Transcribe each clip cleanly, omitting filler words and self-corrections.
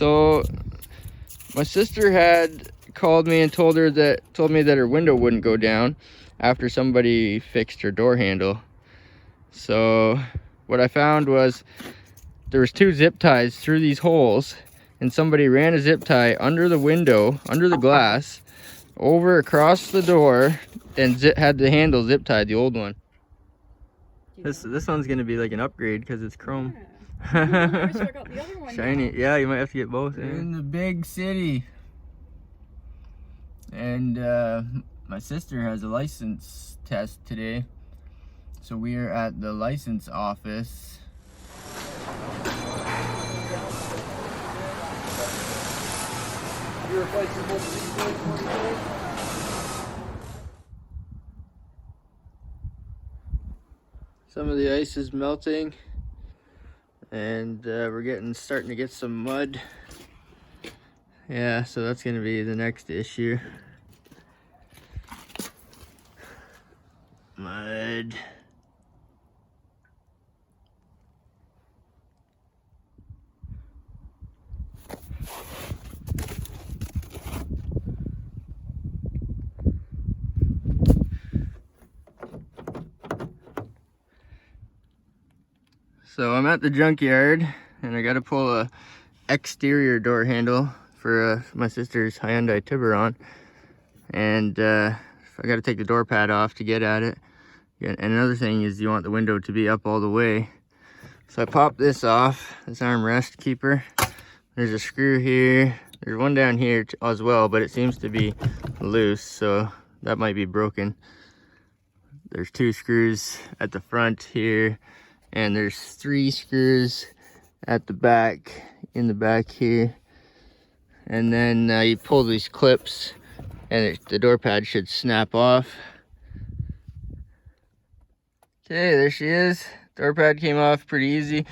So my sister had called me and told me that her window wouldn't go down after somebody fixed her door handle. So what I found was there was 2 zip ties through these holes, and somebody ran a zip tie under the window, under the glass, over across the door, and had the handle zip tied, the old one. This one's gonna be like an upgrade because it's chrome. Yeah. I wish I got the other one. Shiny. Now. Yeah, you might have to get both. We're in the big city, and my sister has a license test today, so we are at the license office. Some of the ice is melting, and we're starting to get some mud. Yeah, so that's gonna be the next issue. Mud. So I'm at the junkyard, and I gotta pull a exterior door handle for my sister's Hyundai Tiburon, and I gotta take the door pad off to get at it. And another thing is you want the window to be up all the way. So I pop this off, this armrest keeper. There's a screw here. There's one down here as well, but it seems to be loose, so that might be broken. There's 2 screws at the front here, and there's 3 screws at the back, in the back here. And then you pull these clips, and the door pad should snap off. Okay, there she is. Door pad came off pretty easy.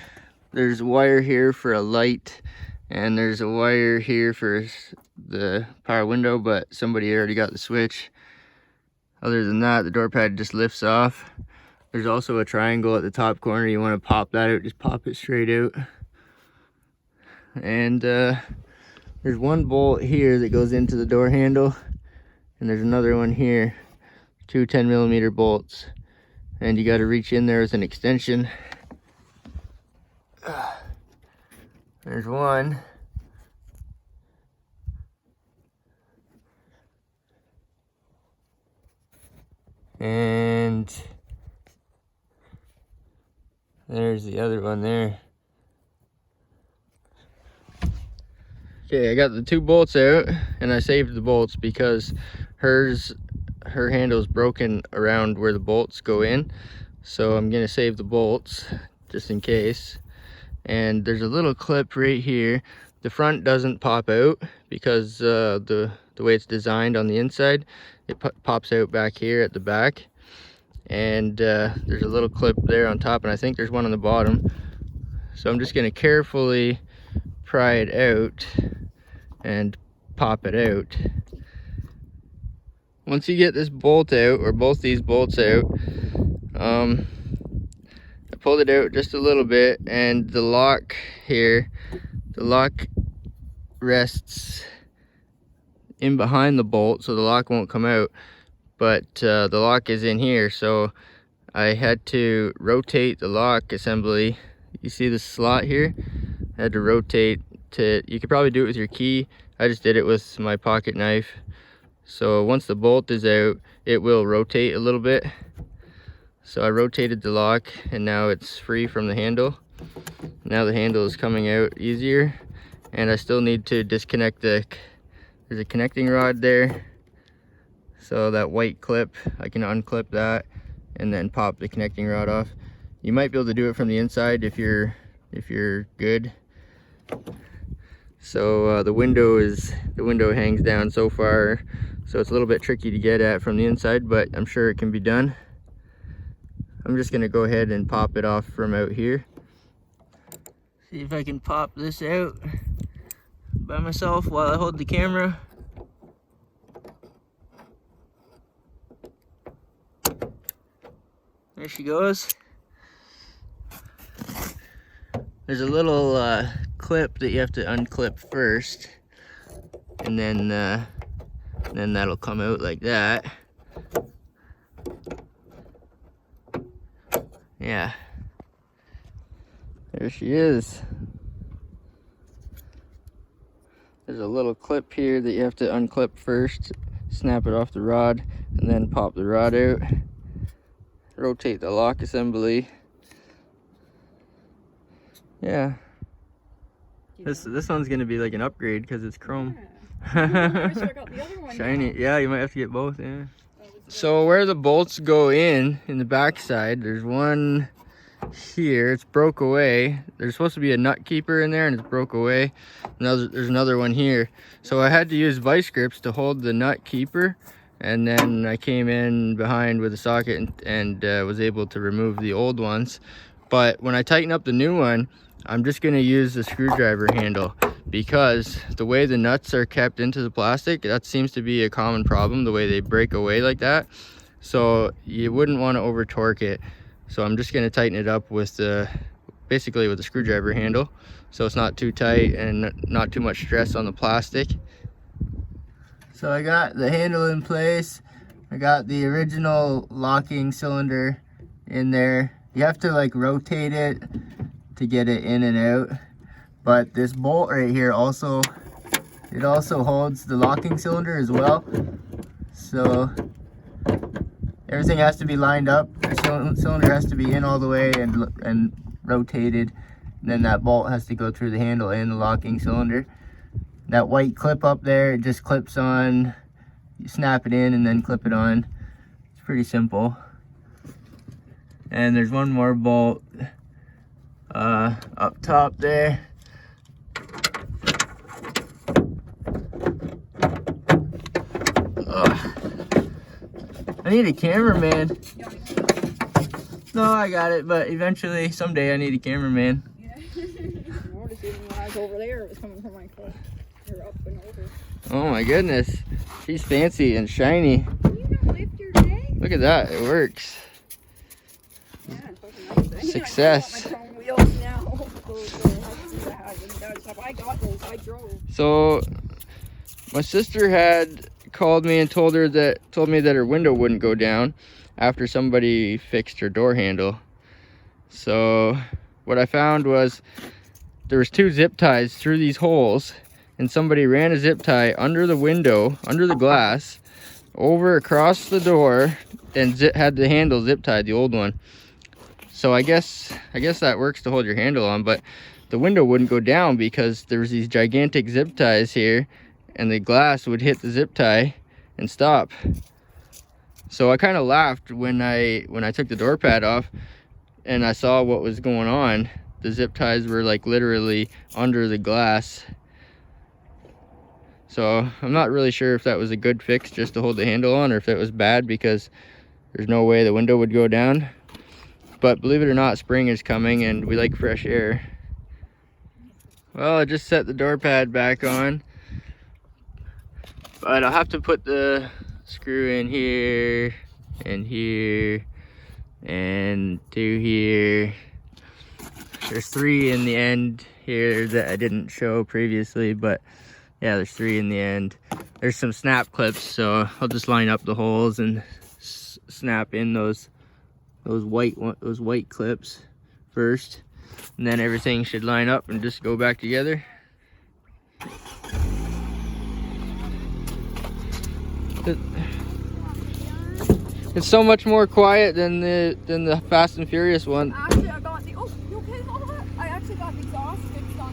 There's a wire here for a light, and there's a wire here for the power window, but somebody already got the switch. Other than that, the door pad just lifts off. There's also a triangle at the top corner. You want to pop that out, just pop it straight out. And there's one bolt here that goes into the door handle, and there's another one here, 2 10mm bolts, and you got to reach in there with an extension. There's one. And there's the other one there. Okay, I got the 2 bolts out, and I saved the bolts because her handle's broken around where the bolts go in. So I'm gonna save the bolts just in case. And there's a little clip right here. The front doesn't pop out because the way it's designed on the inside, it pops out back here at the back. And there's a little clip there on top, and I think there's one on the bottom. So I'm just gonna carefully pry it out and pop it out. Once you get this bolt out, or both these bolts out, I pulled it out just a little bit, and the lock here, the lock rests in behind the bolt, so the lock won't come out, but the lock is in here, so I had to rotate the lock assembly. You see the slot here? I had to rotate to, you could probably do it with your key. I just did it with my pocket knife. So once the bolt is out, it will rotate a little bit. So I rotated the lock, and now it's free from the handle. Now the handle is coming out easier, and I still need to disconnect there's a connecting rod there. So that white clip, I can unclip that and then pop the connecting rod off. You might be able to do it from the inside if you're good. So the window hangs down so far, so it's a little bit tricky to get at from the inside, but I'm sure it can be done. I'm just gonna go ahead and pop it off from out here. See if I can pop this out by myself while I hold the camera. There she goes. There's a little clip that you have to unclip first, and then that'll come out like that. Yeah, there she is. There's a little clip here that you have to unclip first, snap it off the rod, and then pop the rod out. Rotate the lock assembly. Yeah. This one's gonna be like an upgrade because it's chrome. Yeah. I got the other one. Shiny. Yeah, you might have to get both. Yeah. So where the bolts go in the back side, there's one here. It's broke away. There's supposed to be a nut keeper in there, and it's broke away. There's another one here. So I had to use vice grips to hold the nut keeper, and then I came in behind with a socket and was able to remove the old ones. But when I tighten up the new one, I'm just going to use the screwdriver handle, because the way the nuts are kept into the plastic, that seems to be a common problem, the way they break away like that. So you wouldn't want to over torque it. So I'm just going to tighten it up with basically with the screwdriver handle, so it's not too tight and not too much stress on the plastic. So I got the handle in place. I got the original locking cylinder in there. You have to like rotate it to get it in and out, but this bolt right here also holds the locking cylinder as well. So everything has to be lined up. The cylinder has to be in all the way and rotated, and then that bolt has to go through the handle and the locking cylinder. That white clip up there, it just clips on. You snap it in and then clip it on. It's pretty simple. And there's one more bolt up top there. Ugh. I need a cameraman. No, I got it, but eventually, someday I need a cameraman. Yeah. I noticed even when I was over there, it was coming from my foot. Or up and over. Oh my goodness. She's fancy and shiny. Can you not lift your leg? Look at that, it works. Yeah, it's fucking nice. Success. I got my chrome wheels now. I got those, I drove. So my sister had called me and told me that her window wouldn't go down after somebody fixed her door handle. So what I found was there was 2 zip ties through these holes, and somebody ran a zip tie under the window, under the glass, over across the door, and had the handle zip tied, the old one. So I guess that works to hold your handle on, but the window wouldn't go down because there was these gigantic zip ties here, and the glass would hit the zip tie and stop. So I kind of laughed when I took the door pad off and I saw what was going on. The zip ties were like literally under the glass. So I'm not really sure if that was a good fix just to hold the handle on, or if it was bad because there's no way the window would go down. But believe it or not, spring is coming and we like fresh air. Well, I just set the door pad back on, but I'll have to put the screw in here and here and 2 here. There's 3 in the end here that I didn't show previously, but yeah, there's 3 in the end. There's some snap clips, so I'll just line up the holes and snap in those white clips first, and then everything should line up and just go back together. It's so much more quiet than the Fast and Furious one. Actually, I got the. Oh, you okay, Oliver? I actually got the exhaust fixed on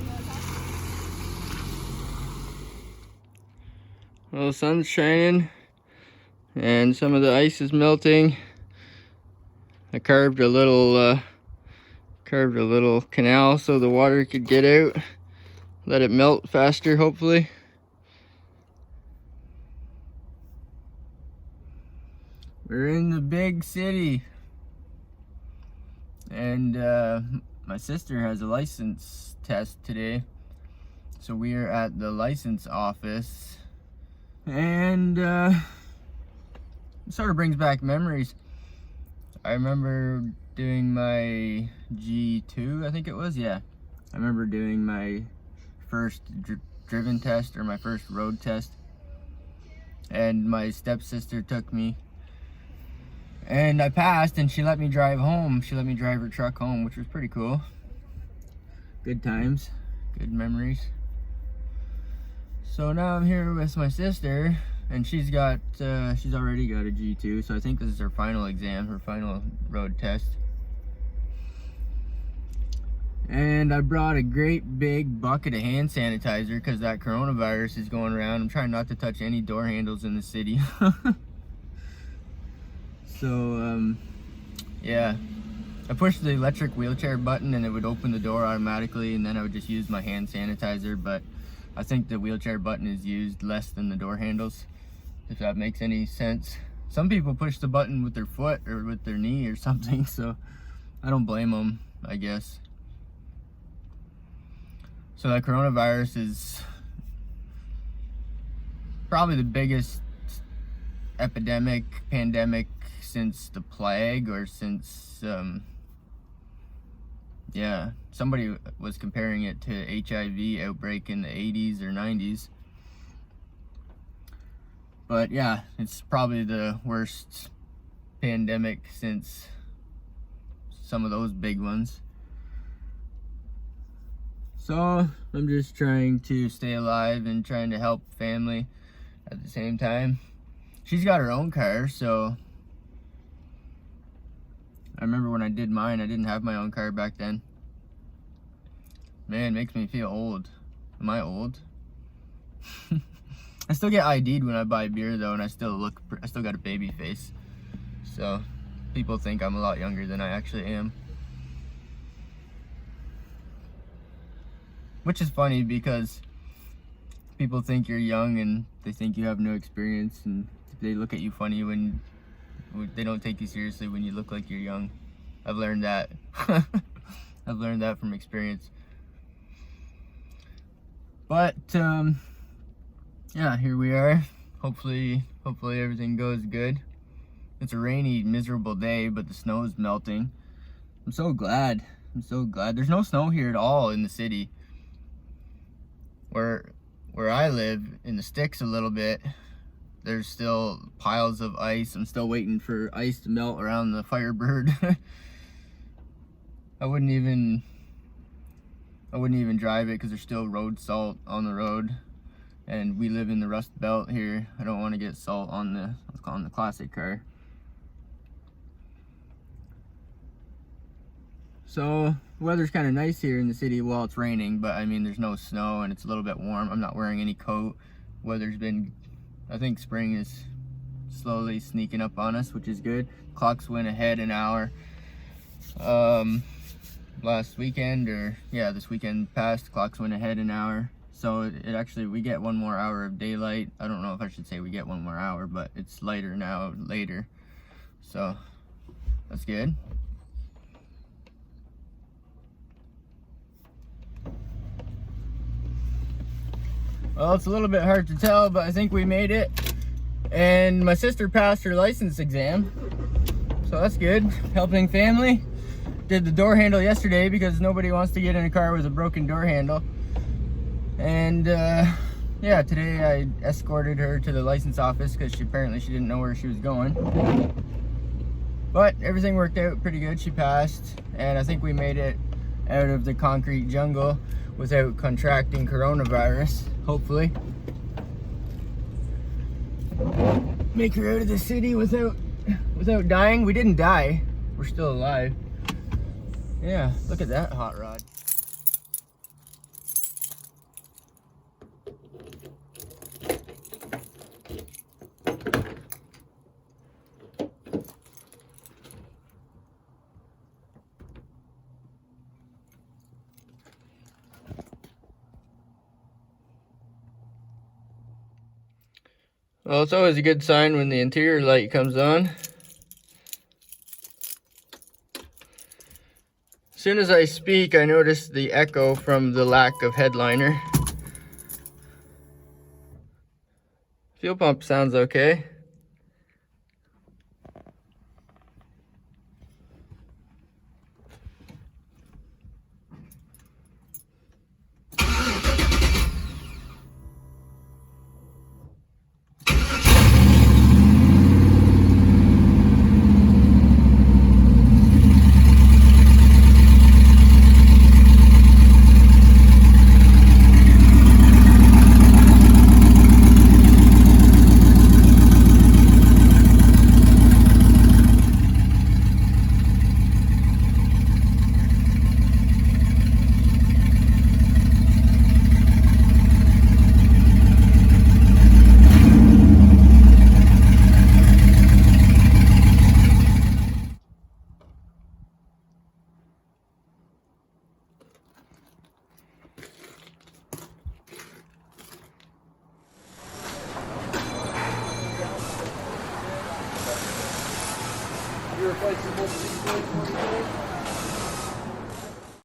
the. Well, the sun's shining and some of the ice is melting. I carved a little canal so the water could get out, let it melt faster, hopefully. We're in the big city, and my sister has a license test today, so we are at the license office, and it sort of brings back memories. I remember doing my G2, I think it was, yeah. I remember doing my first driven test, or my first road test. And my stepsister took me. And I passed, and she let me drive home. She let me drive her truck home, which was pretty cool. Good times, good memories. So now I'm here with my sister, and she's already got a G2, so I think this is her final exam, her final road test. And I brought a great big bucket of hand sanitizer because that coronavirus is going around. I'm trying not to touch any door handles in the city. So, yeah. I pushed the electric wheelchair button and it would open the door automatically, and then I would just use my hand sanitizer, but I think the wheelchair button is used less than the door handles, if that makes any sense. Some people push the button with their foot or with their knee or something, so I don't blame them, I guess. So that coronavirus is probably the biggest pandemic since the plague, or since, yeah, somebody was comparing it to HIV outbreak in the 80s or 90s. But yeah, it's probably the worst pandemic since some of those big ones. So I'm just trying to stay alive and trying to help family at the same time. She's got her own car, so I remember when I did mine, I didn't have my own car back then. Man, it makes me feel old. Am I old? I still get ID'd when I buy beer though, and I still got a baby face. So people think I'm a lot younger than I actually am. Which is funny because people think you're young and they think you have no experience, and they look at you funny when they don't take you seriously when you look like you're young. I've learned that. I've learned that from experience. But yeah, here we are. Hopefully everything goes good. It's a rainy, miserable day, but the snow is melting. I'm so glad. There's no snow here at all in the city. Where I live, in the sticks a little bit, there's still piles of ice. I'm still waiting for ice to melt around the Firebird. I wouldn't even drive it because there's still road salt on the road, and we live in the Rust Belt here. I don't want to get salt on the classic car. So the weather's kind of nice here in the city. Well, it's raining, but I mean there's no snow and it's a little bit warm. I'm not wearing any coat. I think spring is slowly sneaking up on us, which is good. Clocks went ahead an hour last weekend, or yeah, this weekend past, clocks went ahead an hour. So it actually, we get 1 more hour of daylight. I don't know if I should say we get 1 more hour, but it's lighter now, later. So that's good. Well, it's a little bit hard to tell, but I think we made it. And my sister passed her license exam, so that's good. Helping family. Did the door handle yesterday because nobody wants to get in a car with a broken door handle. And yeah, today I escorted her to the license office because she didn't know where she was going. But everything worked out pretty good. She passed, and I think we made it out of the concrete jungle without contracting coronavirus, hopefully. Make her out of the city without dying. We didn't die. We're still alive. Yeah, look at that hot rod. Well, it's always a good sign when the interior light comes on. As soon as I speak, I notice the echo from the lack of headliner. Fuel pump sounds okay. replacing both of these boys for you.